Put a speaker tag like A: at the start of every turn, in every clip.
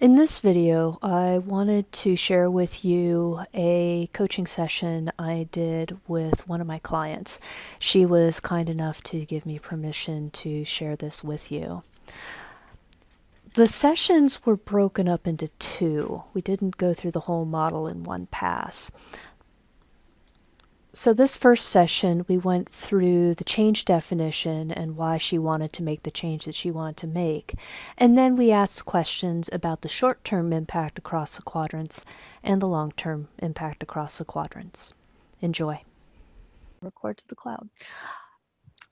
A: In this video, I wanted to share with you a coaching session I did with one of my clients. She was kind enough to give me permission to share this with you. The sessions were broken up into two. We didn't go through the whole model in one pass. So this first session, we went through the change definition and why she wanted to make the change that she wanted to make. And then we asked questions about the short-term impact across the quadrants and the long-term impact across the quadrants. Enjoy. Record to the cloud.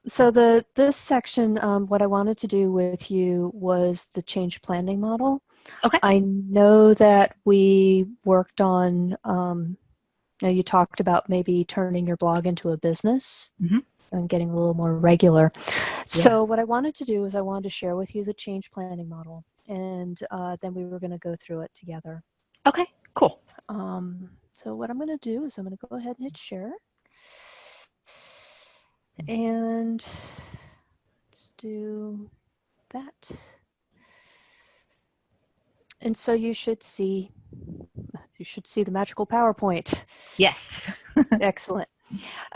A: So this section, what I wanted to do with you was the change planning model.
B: Okay.
A: I know that we worked on now, you talked about maybe turning your blog into a business and getting a little more regular. So what I wanted to do is I wanted to share with you the change planning model, and then we were going to go through it together.
B: Okay, cool.
A: So what I'm going to do is I'm going to go ahead and hit share. And let's do that. And so you should see the magical PowerPoint.
B: Yes.
A: Excellent.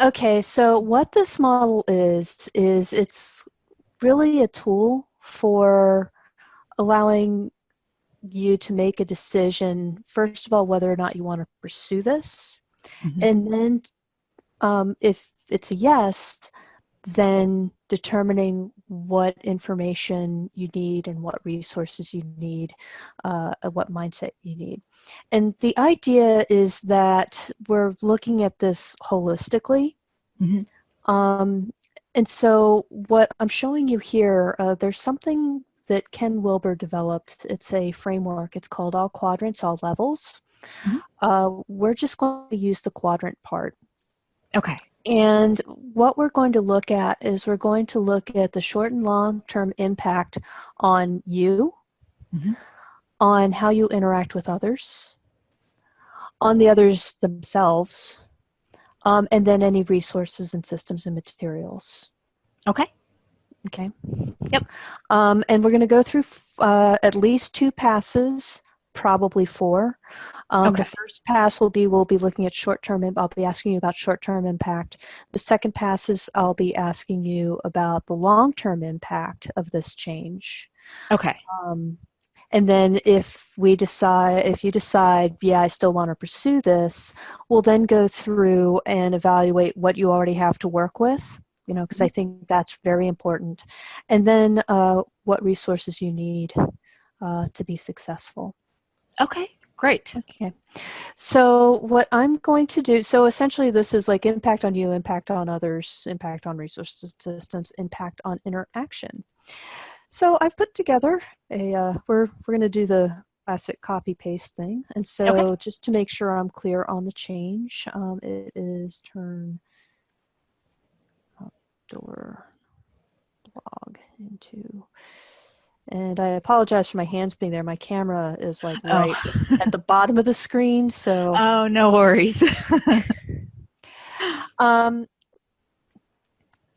A: Okay, so what this model is it's really a tool for allowing you to make a decision, first of all, whether or not you want to pursue this. And then if it's a yes, then determining what information you need and what resources you need, what mindset you need. And the idea is that we're looking at this holistically. And so what I'm showing you here, there's something that Ken Wilber developed. It's a framework. It's called All Quadrants, All Levels. We're just going to use the quadrant part.
B: Okay.
A: And what we're going to look at is we're going to look at the short and long-term impact on you, on how you interact with others, on the others themselves, and then any resources and systems and materials.
B: Okay.
A: Okay.
B: Yep.
A: And we're going to go through at least 2 passes, probably 4.
B: Okay.
A: The first pass we'll be looking at short-term. I'll be asking you about short-term impact. The second pass is I'll be asking you about the long-term impact of this change.
B: Okay.
A: And then if you decide, yeah, I still want to pursue this, we'll then go through and evaluate what you already have to work with, because I think that's very important. And then what resources you need to be successful.
B: Okay, great.
A: Okay. So what I'm going to do, so essentially this is like impact on you, impact on others, impact on resource systems, impact on interaction. So I've put together we're going to do the classic copy paste thing. And so just to make sure I'm clear on the change, it is turn outdoor blog into, and I apologize for my hands being there. My camera is like right at the bottom of the screen. So
B: Oh, no worries.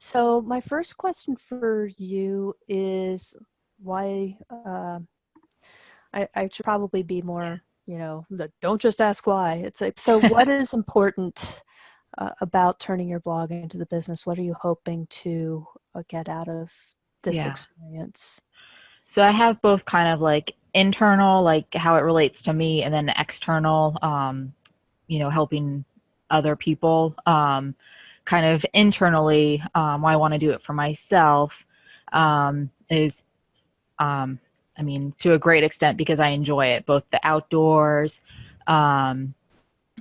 A: So my first question for you is why, I should probably be more, don't just ask why. It's like, so what is important about turning your blog into the business? What are you hoping to get out of this experience?
B: So I have both kind of like internal, like how it relates to me, and then external, helping other people. Kind of internally, why I want to do it for myself is, to a great extent because I enjoy it, both the outdoors, and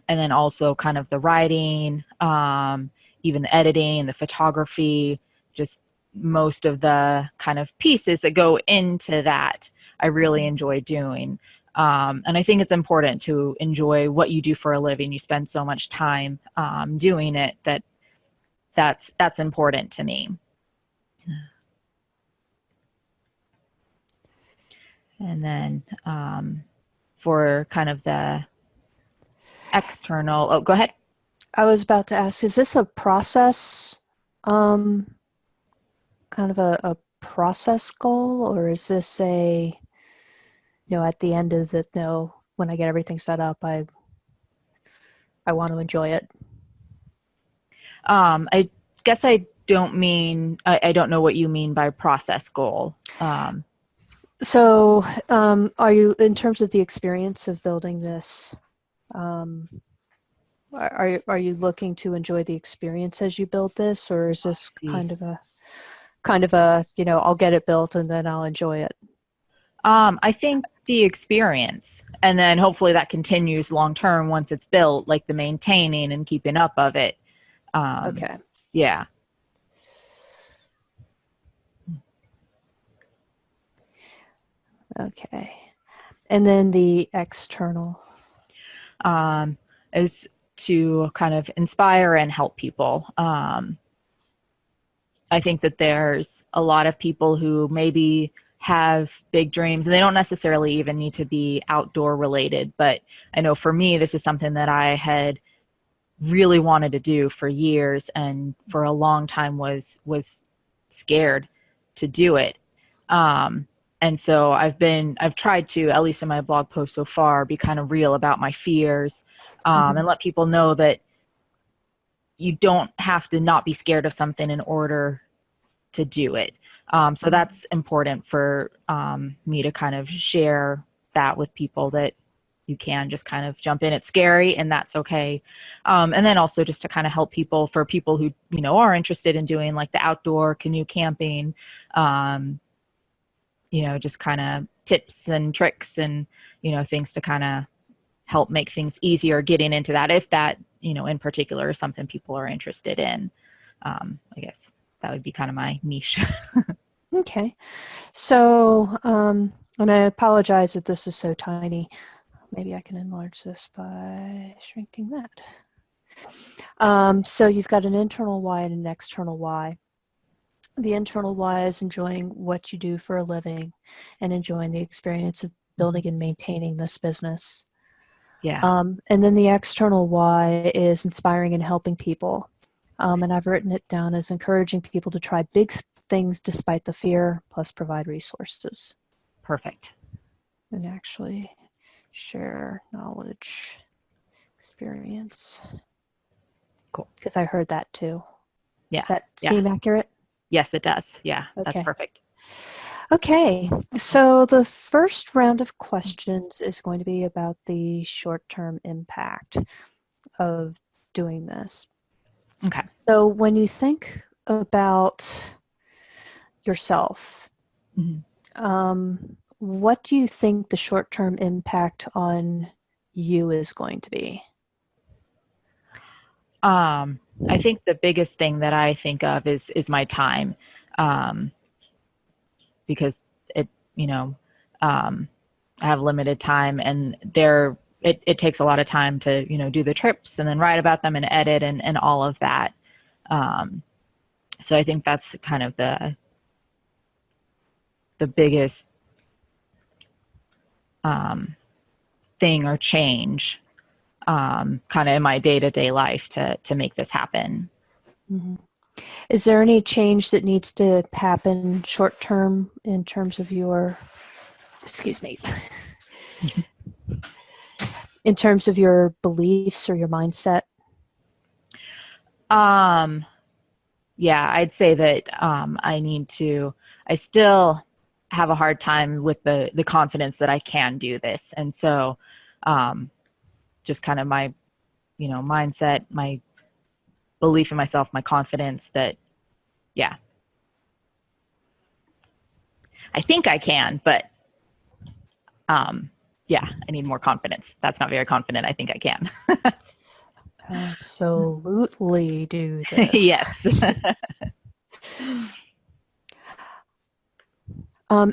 B: then also kind of the writing, even the editing, the photography, just most of the kind of pieces that go into that I really enjoy doing. And I think it's important to enjoy what you do for a living. You spend so much time doing it that's important to me. And then for kind of the external, go ahead.
A: I was about to ask, is this a process, kind of a process goal, or is this at the end of it, no, when I get everything set up, I want to enjoy it.
B: I guess I don't know what you mean by process goal.
A: So, are you, in terms of the experience of building this, um, are you looking to enjoy the experience as you build this, or is
B: I
A: this
B: see.
A: kind of a, I'll get it built and then I'll enjoy it?
B: I think the experience, and then hopefully that continues long term once it's built, like the maintaining and keeping up of it. Um,
A: Okay.
B: yeah.
A: Okay. And then the external.
B: um, is to kind of inspire and help people. I think that there's a lot of people who maybe have big dreams and they don't necessarily even need to be outdoor related. But I know for me, this is something that I had really wanted to do for years and for a long time was scared to do it. Um, and so I've tried to, at least in my blog post so far, be kind of real about my fears,
A: Mm-hmm.
B: and let people know that you don't have to not be scared of something in order to do it. So that's important for me to kind of share that with people, that you can just kind of jump in. It's scary and that's okay. And then also just to kind of help people, for people who, are interested in doing like the outdoor canoe camping, um, just kind of tips and tricks and, things to kind of help make things easier getting into that, if that, in particular is something people are interested in. I guess that would be kind of my niche.
A: Okay. So, and I apologize that this is so tiny. Maybe I can enlarge this by shrinking that. So you've got an internal why and an external why. The internal why is enjoying what you do for a living and enjoying the experience of building and maintaining this business.
B: Yeah,
A: And then the external why is inspiring and helping people. And I've written it down as encouraging people to try big things despite the fear, plus provide resources.
B: perfect.
A: And actually share knowledge, experience,
B: Cool.
A: because I heard that too.
B: Yeah,
A: Does that
B: yeah.
A: seem accurate?
B: Yes, it does. Yeah, that's
A: Okay.
B: perfect.
A: Okay. So the first round of questions is going to be about the short-term impact of doing this.
B: Okay.
A: So when you think about yourself,
B: Mhm.
A: what do you think the short-term impact on you is going to be?
B: I think the biggest thing that I think of is my time, um, because it, you know, um, I have limited time, and it takes a lot of time to do the trips and then write about them and edit and all of that. Um, so I think that's kind of the biggest thing or change, kind of in my day to day life to make this happen.
A: Mm-hmm. Is there any change that needs to happen short term in terms of your, excuse me, in terms of your beliefs or your mindset?
B: Um, yeah, I'd say that I still have a hard time with the confidence that I can do this. And so, um, just kind of my, mindset, my belief in myself, my confidence that, yeah, I think I can, but, um, yeah, I need more confidence. That's not very confident. I think I can.
A: Absolutely do this.
B: Yes.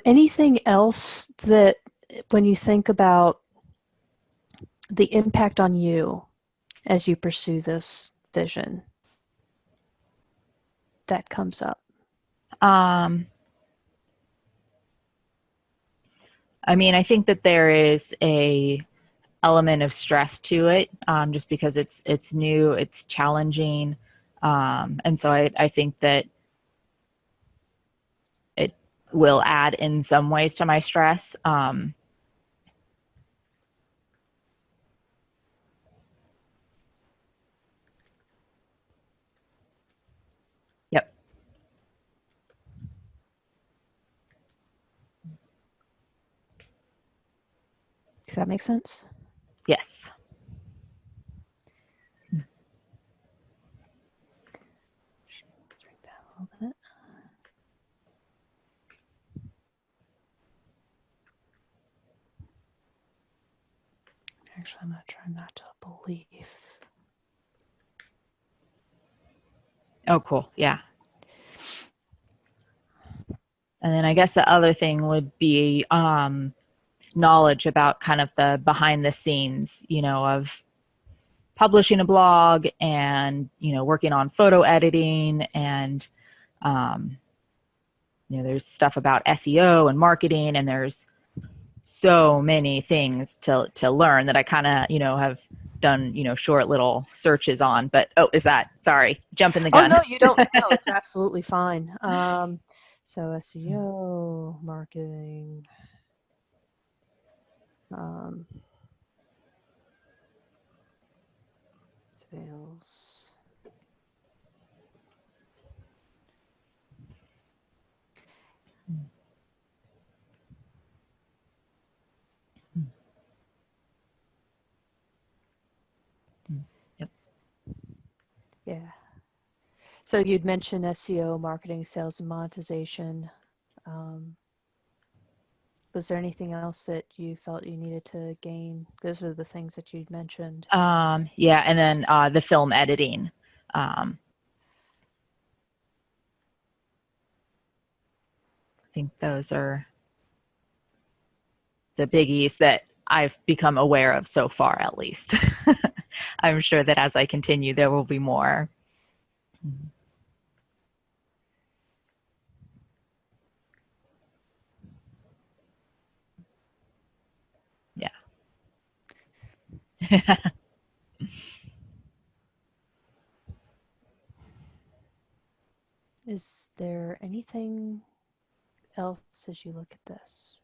A: Anything else that, when you think about the impact on you as you pursue this vision, that comes up?
B: Um, I mean, I think that there is a element of stress to it, just because it's new, it's challenging, and so I think that it will add in some ways to my stress.
A: Does that make sense?
B: Yes.
A: Drink that a little bit. Actually, I'm going to turn that to a belief.
B: Oh, cool. Yeah. And then I guess the other thing would be knowledge about kind of the behind the scenes, of publishing a blog and, working on photo editing and, there's stuff about SEO and marketing, and there's so many things to learn that I kind of, have done, short little searches on. But, sorry, jumping the
A: Oh,
B: gun.
A: no, you don't. No, it's absolutely fine. So SEO, marketing, sales.
B: Yep.
A: Yeah. So you'd mentioned SEO, marketing, sales, and monetization. Was there anything else that you felt you needed to gain? Those are the things that you'd mentioned.
B: Yeah, and then the film editing. I think those are the biggies that I've become aware of so far, at least. I'm sure that as I continue, there will be more. Yeah.
A: Is there anything else as you look at this?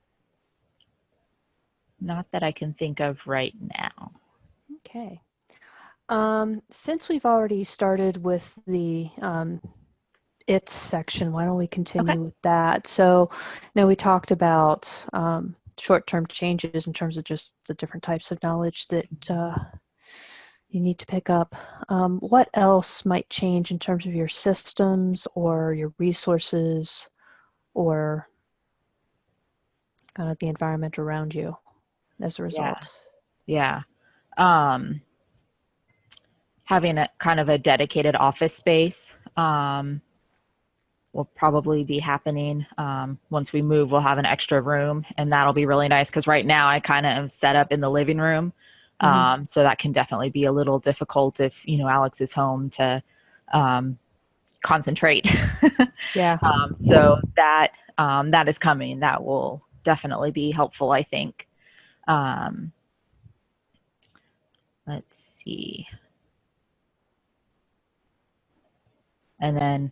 B: Not that I can think of right now.
A: Okay. Since we've already started with the it's section, why don't we continue
B: Okay.
A: with that? So now we talked about short-term changes in terms of just the different types of knowledge that you need to pick up. What else might change in terms of your systems or your resources or kind of the environment around you as a
B: Yeah.
A: result?
B: Yeah. Having a kind of a dedicated office space will probably be happening. Once we move, we'll have an extra room, and that'll be really nice because right now I kind of am set up in the living room. So that can definitely be a little difficult if, Alex is home to concentrate.
A: Yeah.
B: So that is coming. That will definitely be helpful, I think. Um, let's see. And then,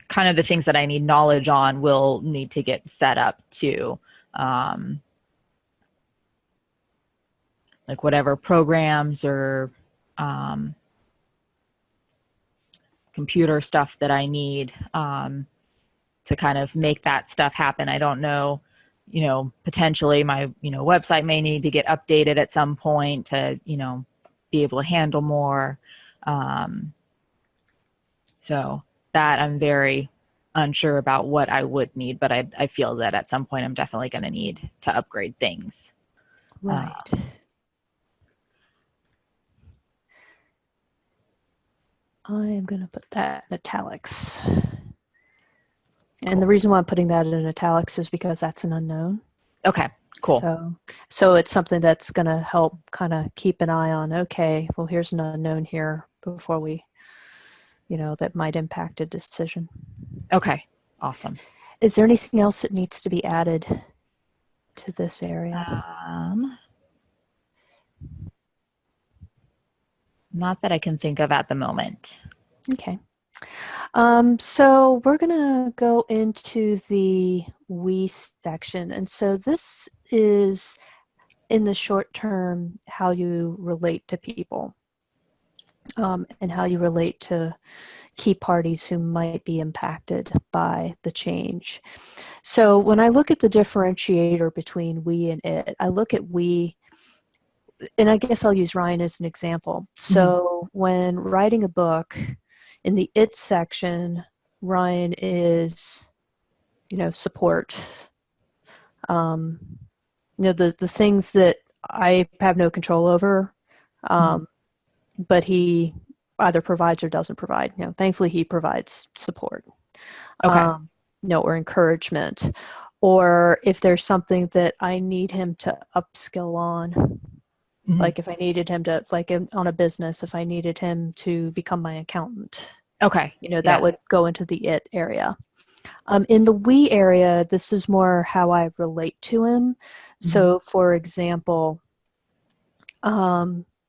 B: kind of the things that I need knowledge on will need to get set up too. Like whatever programs or computer stuff that I need to kind of make that stuff happen. I don't know, potentially my, website may need to get updated at some point to, be able to handle more. So that I'm very unsure about what I would need, but I feel that at some point I'm definitely going to need to upgrade things.
A: Right. I am going to put that in italics. And the reason why I'm putting that in italics is because that's an unknown.
B: Okay, cool.
A: So it's something that's going to help kind of keep an eye on, okay, well, here's an unknown here before we, that might impact a decision.
B: Okay, awesome.
A: Is there anything else that needs to be added to this area?
B: Not that I can think of at the moment.
A: Okay. So we're going to go into the we section. And so this is in the short term, how you relate to people and how you relate to key parties who might be impacted by the change. So when I look at the differentiator between we and it, I look at we and I guess I'll use Ryan as an example.
B: Mhm.
A: So when writing a book, in the it section, Ryan is, support. Um, the things that I have no control over,
B: Mhm.
A: um, but he either provides or doesn't provide. Thankfully he provides support,
B: Okay.
A: or encouragement, or if there's something that I need him to upskill on,
B: Mhm.
A: like if I needed him to, like on a business, if I needed him to become my accountant,
B: Okay.
A: that
B: Yeah.
A: would go into the it area. In the we area, this is more how I relate to him.
B: Mhm.
A: So, for example,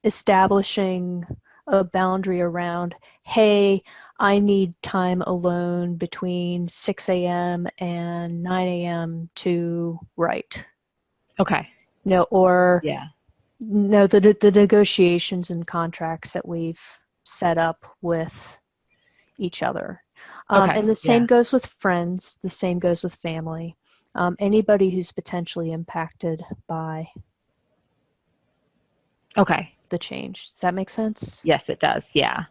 A: establishing a boundary around, hey, I need time alone between 6 a.m. and 9 a.m. to write.
B: Okay.
A: Or
B: Yeah.
A: no, the negotiations and contracts that we've set up with each other.
B: Okay.
A: And the same
B: Yeah.
A: goes with friends, the same goes with family. Anybody who's potentially impacted by
B: Okay.
A: the change. Does that make sense?
B: Yes, it does. Yeah.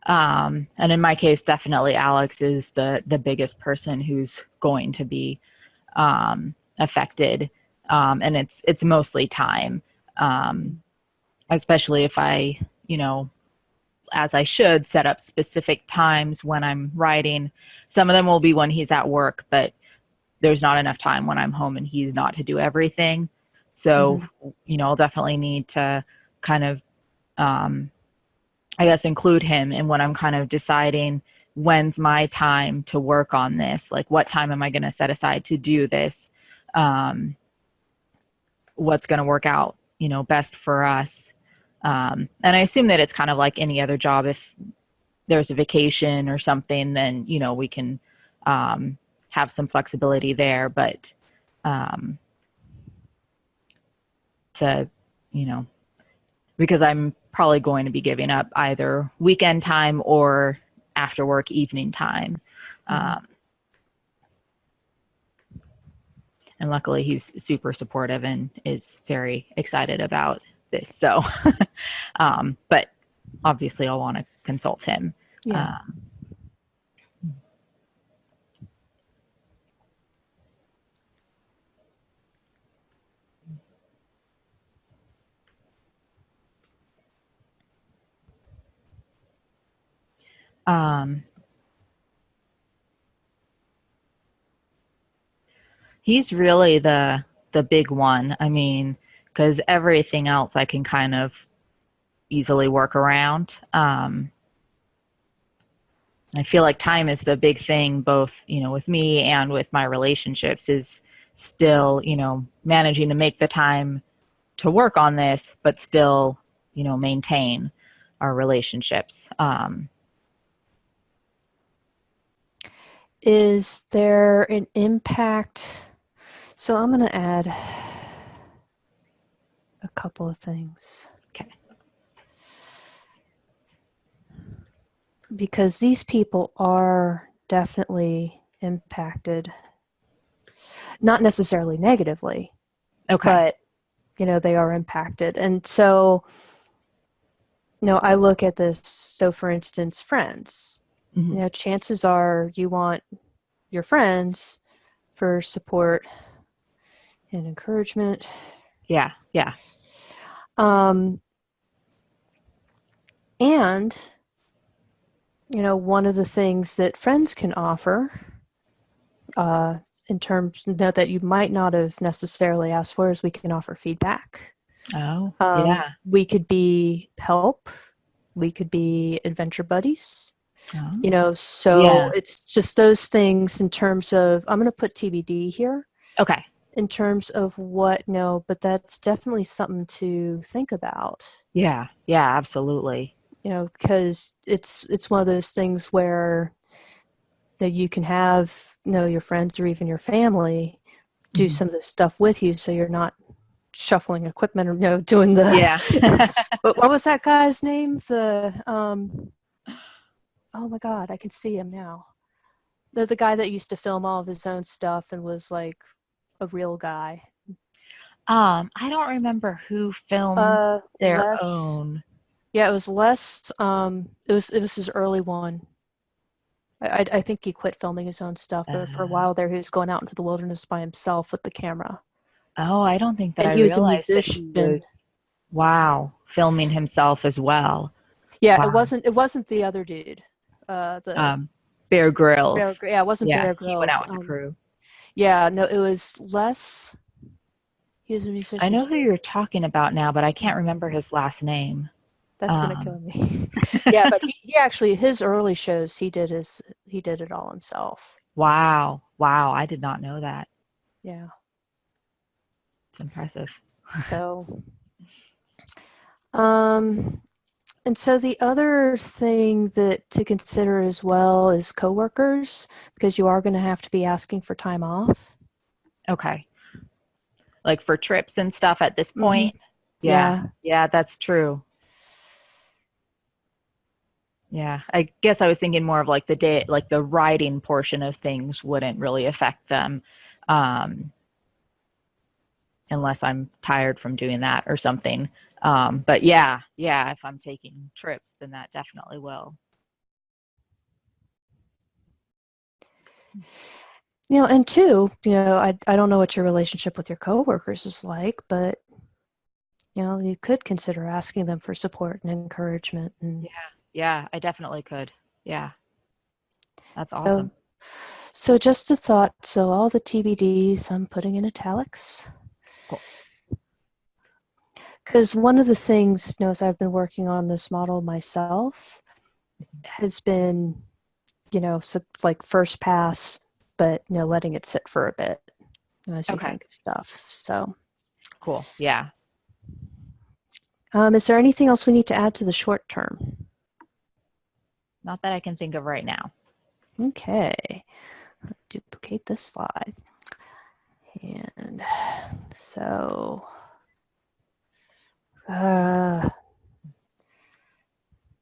B: And in my case, definitely Alex is the biggest person who's going to be affected, and it's mostly time, um, especially if I, as I should, set up specific times when I'm writing. Some of them will be when he's at work, but there's not enough time when I'm home and he's not to do everything. So,
A: Mm-hmm.
B: I'll definitely need to kind of, um, I guess, include him in when I'm kind of deciding when's my time to work on this. Like, what time am I going to set aside to do this? Um, what's going to work out, best for us. And I assume that it's kind of like any other job. If there's a vacation or something, then, we can um, have some flexibility there. But um, to, you know, because I'm probably going to be giving up either weekend time or after work evening time.
A: Mm-hmm.
B: Um, and luckily, he's super supportive and is very excited about this. So, but obviously, I'll want to consult him.
A: Yeah.
B: Um, um, he's really the big one. I mean, because everything else I can kind of easily work around. I feel like time is the big thing, both, with me and with my relationships, is still, managing to make the time to work on this, but still, maintain our relationships.
A: Is there an impact? So I'm going to add a couple of things
B: Okay.
A: because these people are definitely impacted, not necessarily negatively,
B: Okay.
A: but they are impacted. And so, I look at this. So, for instance, friends.
B: Hmm.
A: Chances are you want your friends for support and encouragement.
B: Yeah. Yeah.
A: Um, and one of the things that friends can offer, uh, in terms that you might not have necessarily asked for, is we can offer feedback.
B: Oh, yeah.
A: We could be help. We could be adventure buddies.
B: Oh,
A: So
B: yeah.
A: it's just those things in terms of, I'm going to put TBD here
B: Okay.
A: in terms of what, no, but that's definitely something to think about,
B: Yeah. Yeah. Absolutely.
A: because it's one of those things where that you can have, your friends or even your family do
B: Hmm.
A: some of this stuff with you, so you're not shuffling equipment or doing the
B: Yeah.
A: what was that guy's name? Oh my god, I can see him now. The guy that used to film all of his own stuff and was like a real guy.
B: I don't remember who filmed their
A: Les.
B: own.
A: Yeah, it was Les. It was his early one. I think he quit filming his own stuff, but for a
B: Uh,
A: while there, he was going out into the wilderness by himself with the camera,
B: oh, I don't think that
A: and
B: I
A: he was a
B: realized that he
A: musician.
B: was, wow, filming himself as well.
A: Yeah, it
B: Wow.
A: wasn't. It wasn't the other dude. The
B: Um, Bear Grylls.
A: Yeah, it wasn't
B: Yeah,
A: Bear
B: he went
A: Grylls.
B: out with the crew.
A: Yeah, no, it was Les. He was a
B: I
A: musician
B: know who
A: too.
B: you're talking about now, but I can't remember his last name.
A: That's gonna
B: Um,
A: kill me. Yeah, but he actually his early shows he did it all himself.
B: wow. Wow. I did not know that.
A: Yeah.
B: It's impressive.
A: So um and so the other thing that to consider as well is coworkers, because you are going to have to be asking for time off.
B: Okay. Like for trips and stuff at this
A: Hmm.
B: point. Yeah.
A: Yeah.
B: Yeah, that's true. Yeah. I guess I was thinking more of like the day, like the writing portion of things wouldn't really affect them. Um, Unless I'm tired from doing that or something. But yeah, yeah, if I'm taking trips, then that definitely will.
A: And two, I don't know what your relationship with your coworkers is like, but you could consider asking them for support and encouragement. And
B: Yeah, yeah, I definitely could. Yeah, that's
A: so,
B: awesome.
A: so just a thought. So all the TBDs I'm putting in italics.
B: Cool.
A: Because one of the things, as I've been working on this model myself, has been, so like first pass, but letting it sit for a bit as you
B: Okay,
A: think of stuff. So,
B: cool. Yeah.
A: is there anything else we need to add to the short term?
B: Not that I can think of right now.
A: Okay, duplicate this slide, and so, uh,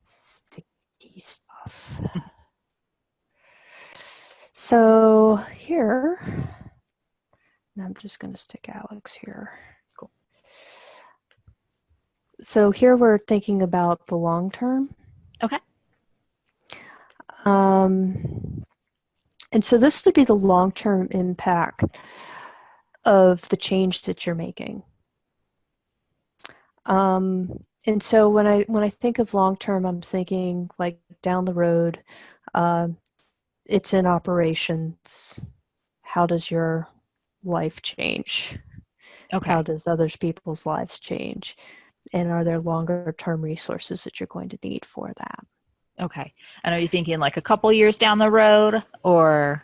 A: sticky stuff. So here, I'm just going to stick Alex here.
B: Cool.
A: So here we're thinking about the long term.
B: Okay.
A: And so this would be the long term impact of the change that you're making. And so when I think of long term, I'm thinking like down the road. Uh, it's in operations. How does your life change? How
B: Okay.
A: does others people's lives change? And are there longer term resources that you're going to need for that?
B: Okay. And are you thinking like a couple years down the road or?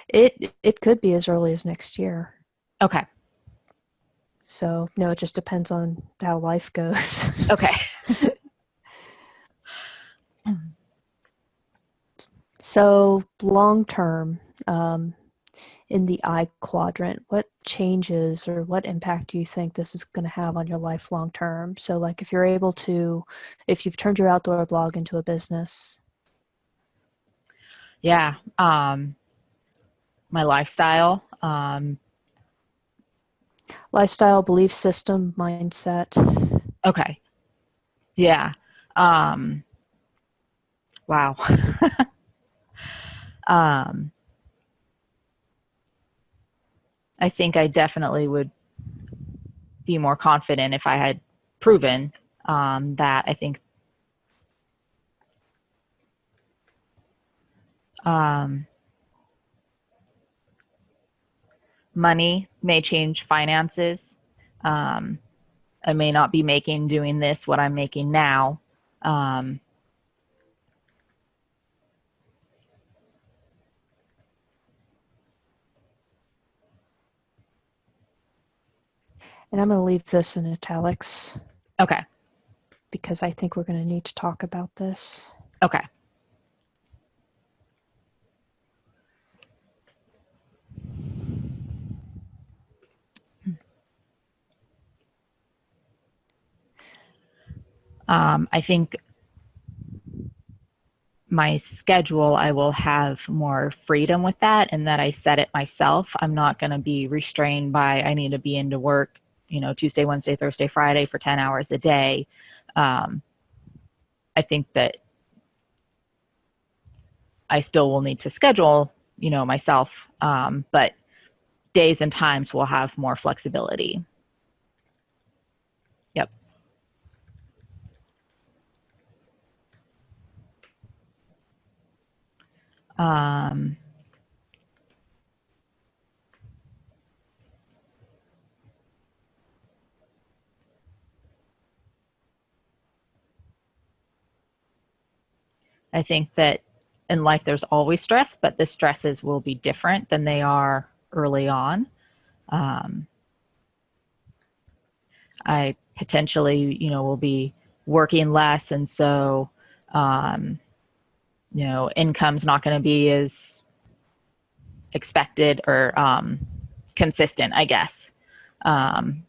A: It could be as early as next year.
B: Okay.
A: So no, it just depends on how life goes.
B: Okay.
A: So long term, in the I quadrant, what changes or what impact do you think this is going to have on your life long term? So like if you've turned your outdoor blog into a business.
B: Yeah. My lifestyle.
A: Lifestyle, belief system, mindset.
B: Okay. Yeah. Um, wow. um, I think I definitely would be more confident if I had proven that. I think um, money may change finances. Um, I may not be making doing this what I'm making now. Um,
A: And I'm going to leave this in italics
B: okay.
A: because I think we're going to need to talk about this.
B: Okay. I think my schedule, I will have more freedom with that and that I set it myself. I'm not going to be restrained by I need to be into work Tuesday, Wednesday, Thursday, Friday for 10 hours a day. I think that I still will need to schedule, myself, but days and times will have more flexibility. Yep. Um, I think that in life there's always stress, but the stresses will be different than they are early on. Um, I potentially, will be working less, and so, um, income's not going to be as expected or consistent, I guess. Um,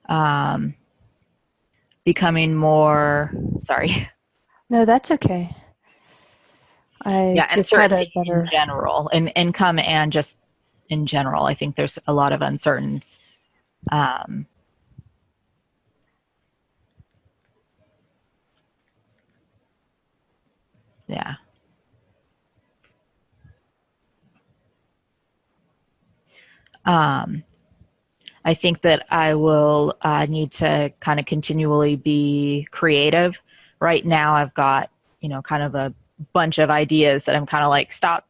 B: um, Becoming more, sorry.
A: No, that's okay. I
B: Yeah,
A: just had a
B: uncertainty in
A: better.
B: general, in income and just in general. I think there's a lot of uncertainties. Um, yeah. Um, I think that I will need to kind of continually be creative. Right now, I've got, kind of a bunch of ideas that I'm kind of like, stop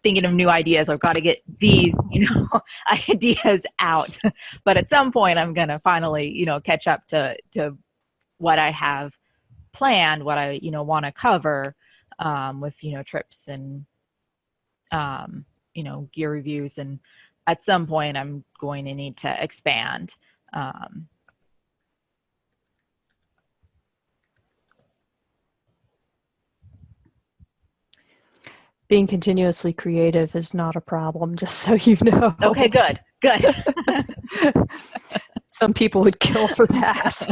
B: thinking of new ideas. I've got to get these, ideas out. But at some point, I'm going to finally, catch up to what I have planned, what I, want to cover with, trips and, gear reviews. And at some point, I'm going to need to expand. Um,
A: Being continuously creative is not a problem, just so you know.
B: okay, good, good.
A: Some people would kill for that.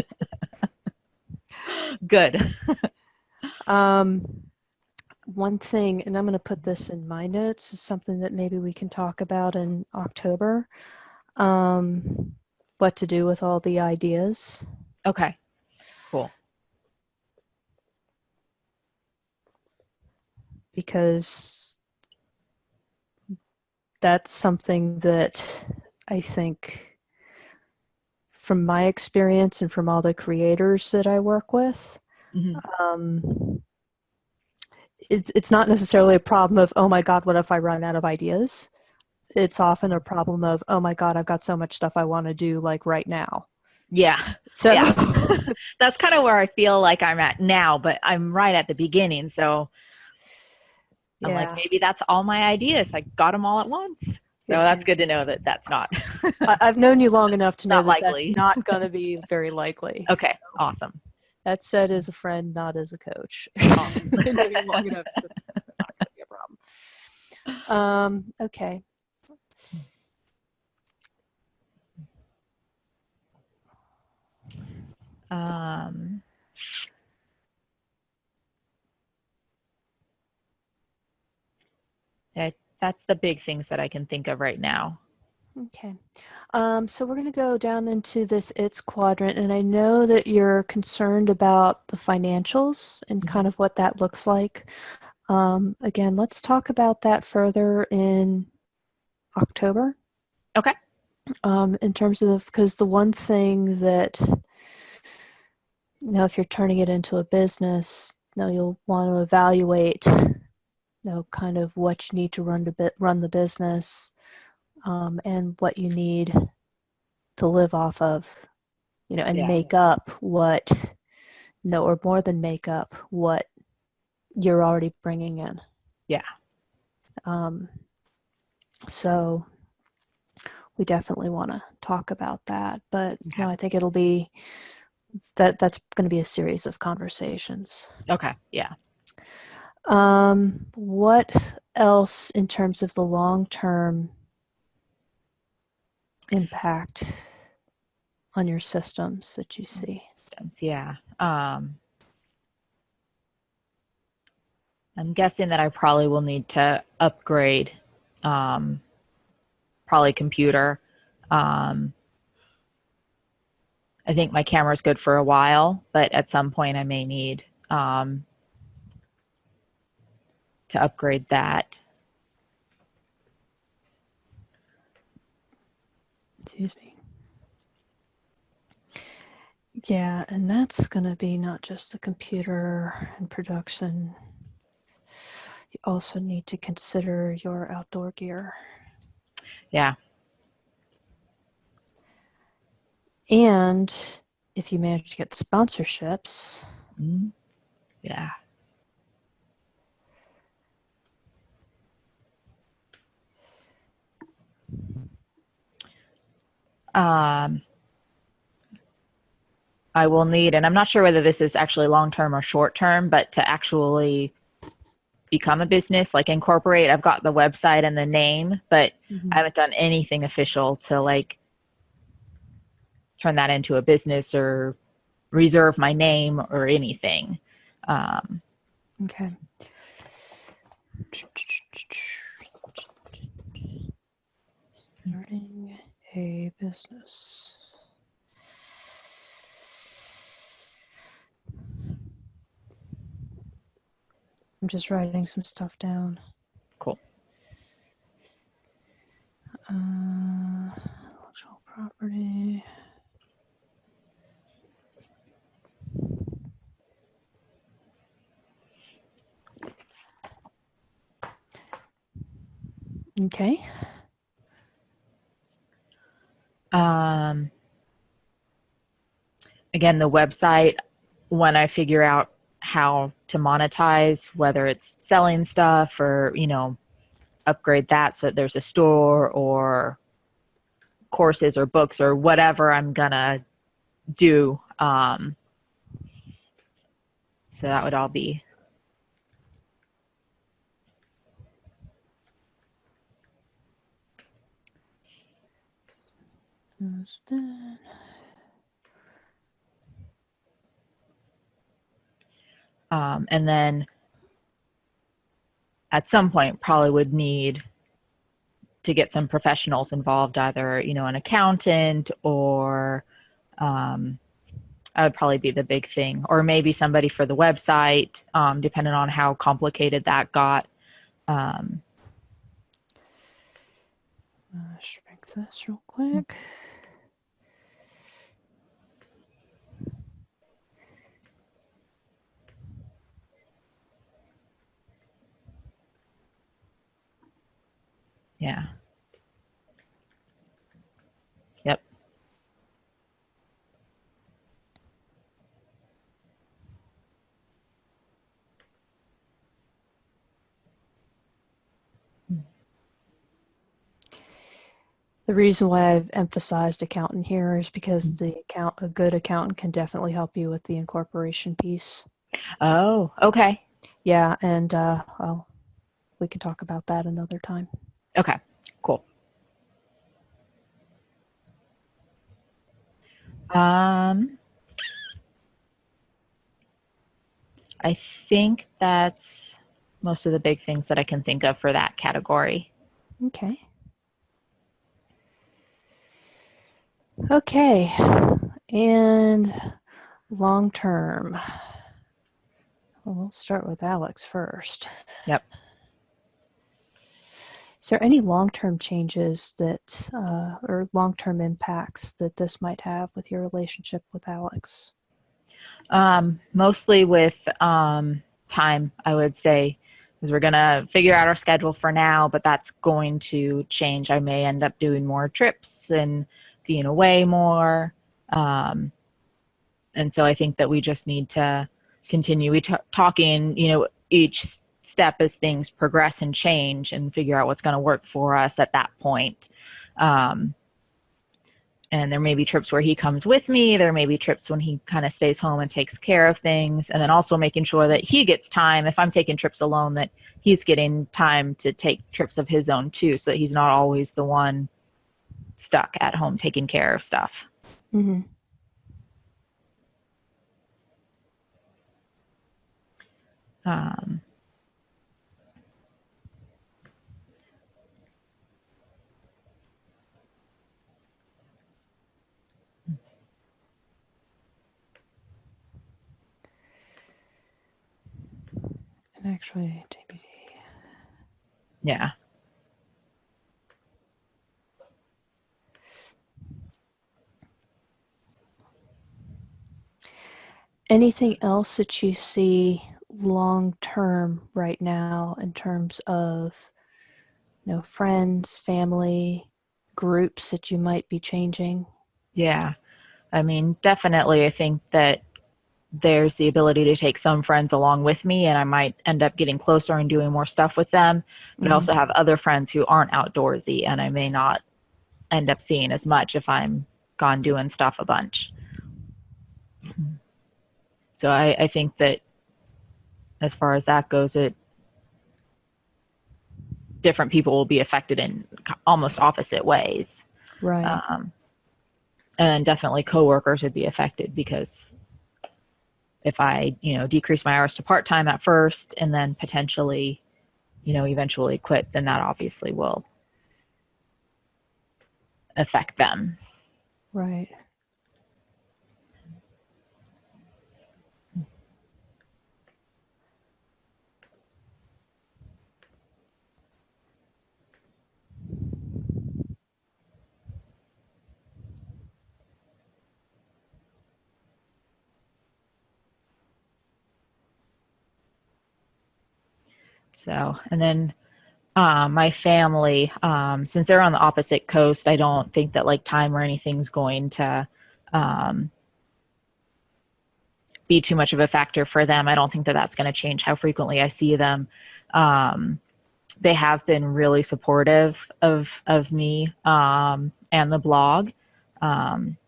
B: Good.
A: One thing, and I'm going to put this in my notes, is something that maybe we can talk about in October. What to do with all the ideas.
B: Okay, cool.
A: Because that's something that I think, from my experience and from all the creators that I work with,
B: Mm-hmm.
A: it's not necessarily a problem of, oh my God, what if I run out of ideas? It's often a problem of, oh my God, I've got so much stuff I want to do like right now.
B: Yeah,
A: So
B: yeah. That's kind of where I feel like I'm at now, but I'm right at the beginning. So I'm like,
A: yeah,
B: maybe that's all my ideas. I got them all at once. So
A: yeah.
B: that's good to know that that's not
A: I've known you long enough to know
B: not
A: that that's
B: likely.
A: not going to be very likely. So
B: Okay, awesome.
A: that said, as a friend, not as a coach.
B: Awesome.
A: I know you long enough to not going to be a problem. Okay.
B: Um, yeah, that's the big things that I can think of right now.
A: Okay. So we're going to go down into this its quadrant, and I know that you're concerned about the financials and
B: Mhm.
A: kind of what that looks like. Again, let's talk about that further in October.
B: Okay.
A: In terms of, because the one thing that, if you're turning it into a business, you'll want to evaluate, kind of what you need to run the business, and what you need to live off of, and
B: Yeah.
A: make up what, or more than make up what you're already bringing in.
B: Yeah.
A: Um, so we definitely want to talk about that. But
B: Okay.
A: no, I think it'll be that's going to be a series of conversations.
B: Okay. Yeah.
A: What else in terms of the long-term impact on your systems that you see?
B: Systems. Yeah. I'm guessing that I probably will need to upgrade, um, probably computer. Um, I think my camera's good for a while, but at some point I may need um, to upgrade that.
A: Excuse me. Yeah, and that's going to be not just the computer and production. You also need to consider your outdoor gear.
B: Yeah.
A: And if you manage to get sponsorships.
B: Mm-hmm. Yeah. Um, I will need, and I'm not sure whether this is actually long term or short term, but to actually become a business, like incorporate, I've got the website and the name, but I haven't done anything official to like turn that into a business or reserve my name or anything.
A: Okay. Starting a business. I'm just writing some stuff down.
B: Cool.
A: Intellectual property. Okay.
B: Again, the website, when I figure out how to monetize, whether it's selling stuff or, upgrade that so that there's a store or courses or books or whatever I'm gonna do. So that would all be. And then at some point probably would need to get some professionals involved, either, an accountant or that would probably be the big thing, or maybe somebody for the website, depending on how complicated that got.
A: Shrink this real quick.
B: Yeah. Yep.
A: The reason why I've emphasized accountant here is because a good accountant can definitely help you with the incorporation piece.
B: Oh, okay.
A: Yeah, and well, we can talk about that another time.
B: Okay, cool. I think that's most of the big things that I can think of for that category.
A: Okay. Okay, and long term. Well, we'll start with Alex first.
B: Yep.
A: Is there any long-term changes that, or long-term impacts that this might have with your relationship with Alex?
B: Mostly with time, I would say, because we're going to figure out our schedule for now, but that's going to change. I may end up doing more trips and being away more. And so I think that we just need to continue talking, each step as things progress and change and figure out what's going to work for us at that point. And there may be trips where he comes with me. There may be trips when he kind of stays home and takes care of things. And then also making sure that he gets time, if I'm taking trips alone, that he's getting time to take trips of his own too, so that he's not always the one stuck at home taking care of stuff.
A: Mm-hmm. Actually, TBD.
B: Yeah.
A: Anything else that you see long term right now in terms of, friends, family, groups that you might be changing?
B: Yeah. I mean, definitely, I think that there's the ability to take some friends along with me, and I might end up getting closer and doing more stuff with them. But I
A: Mm-hmm.
B: also have other friends who aren't outdoorsy, and I may not end up seeing as much if I'm gone doing stuff a bunch. So I think that as far as that goes, it different people will be affected in almost opposite ways.
A: Right.
B: Um, and definitely coworkers would be affected because if I, decrease my hours to part-time at first and then potentially, eventually quit, then that obviously will affect them.
A: Right.
B: So, and then my family, since they're on the opposite coast, I don't think that like time or anything's going to um, be too much of a factor for them. I don't think that that's going to change how frequently I see them. Um, they have been really supportive of me and the blog. Um,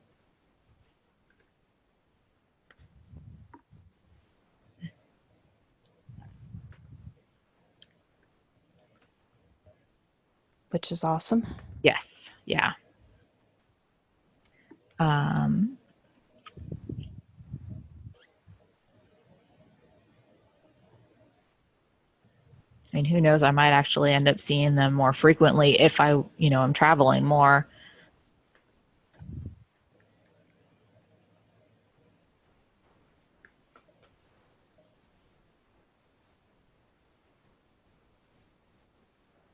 A: Which is awesome.
B: yes, yeah. Um, and who knows, I might actually end up seeing them more frequently if I, am traveling more.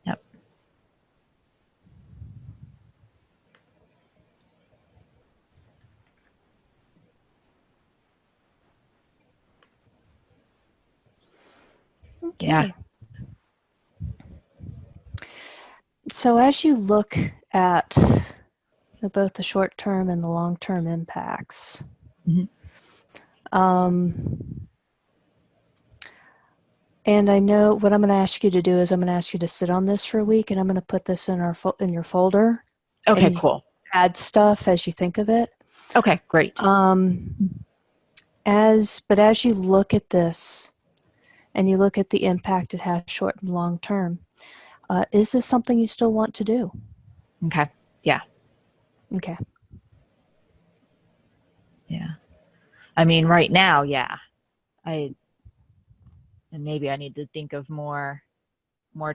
B: Yep. Yeah.
A: Okay. So as you look at both the short term and the long term impacts,
B: Mhm.
A: um, and I know what I'm going to ask you to do is I'm going to ask you to sit on this for a week, and I'm going to put this in in your folder,
B: Okay,
A: and you
B: cool.
A: add stuff as you think of it.
B: Okay, great.
A: As you look at this and you look at the impact it has short and long term, is this something you still want to do?
B: Okay. Yeah.
A: Okay.
B: Yeah. I mean, right now, yeah. I and maybe I need to think of more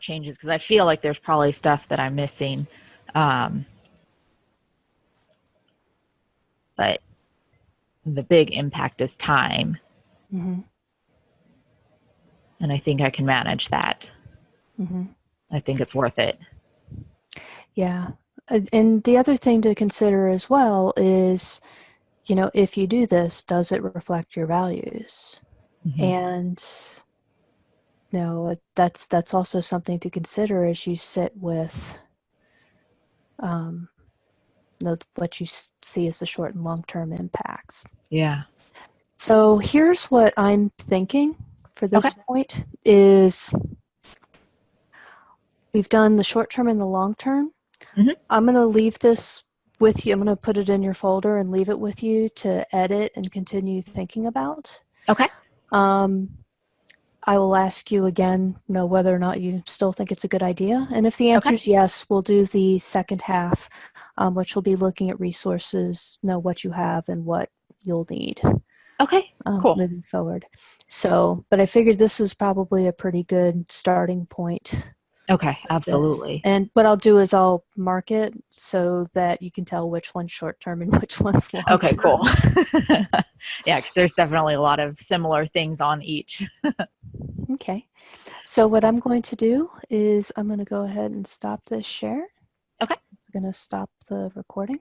B: changes because I feel like there's probably stuff that I'm missing. Um, but the big impact is time,
A: Mm-hmm.
B: and I think I can manage that.
A: Mm-hmm.
B: I think it's worth it.
A: Yeah. And the other thing to consider as well is, if you do this, does it reflect your values?
B: Mm-hmm.
A: And that's also something to consider as you sit with um, what you see as the short and long term impacts.
B: Yeah.
A: So here's what I'm thinking for
B: Okay.
A: this point is we've done the short term and the long term.
B: Mm-hmm.
A: I'm going to leave this with you. I'm going to put it in your folder and leave it with you to edit and continue thinking about.
B: Okay.
A: Um, I will ask you again, whether or not you still think it's a good idea. And if the answer
B: Okay.
A: is yes, we'll do the second half, which will be looking at resources, know what you have and what you'll need
B: Okay. Cool.
A: moving forward. So, but I figured this is probably a pretty good starting point
B: Okay.
A: with this.
B: Absolutely.
A: And what I'll do is I'll mark it so that you can tell which one's short term and which one's long
B: Okay.
A: term.
B: Cool. Yeah, because there's definitely a lot of similar things on each.
A: Okay. So what I'm going to do is I'm going to go ahead and stop this share.
B: Okay.
A: I'm going to stop the recording.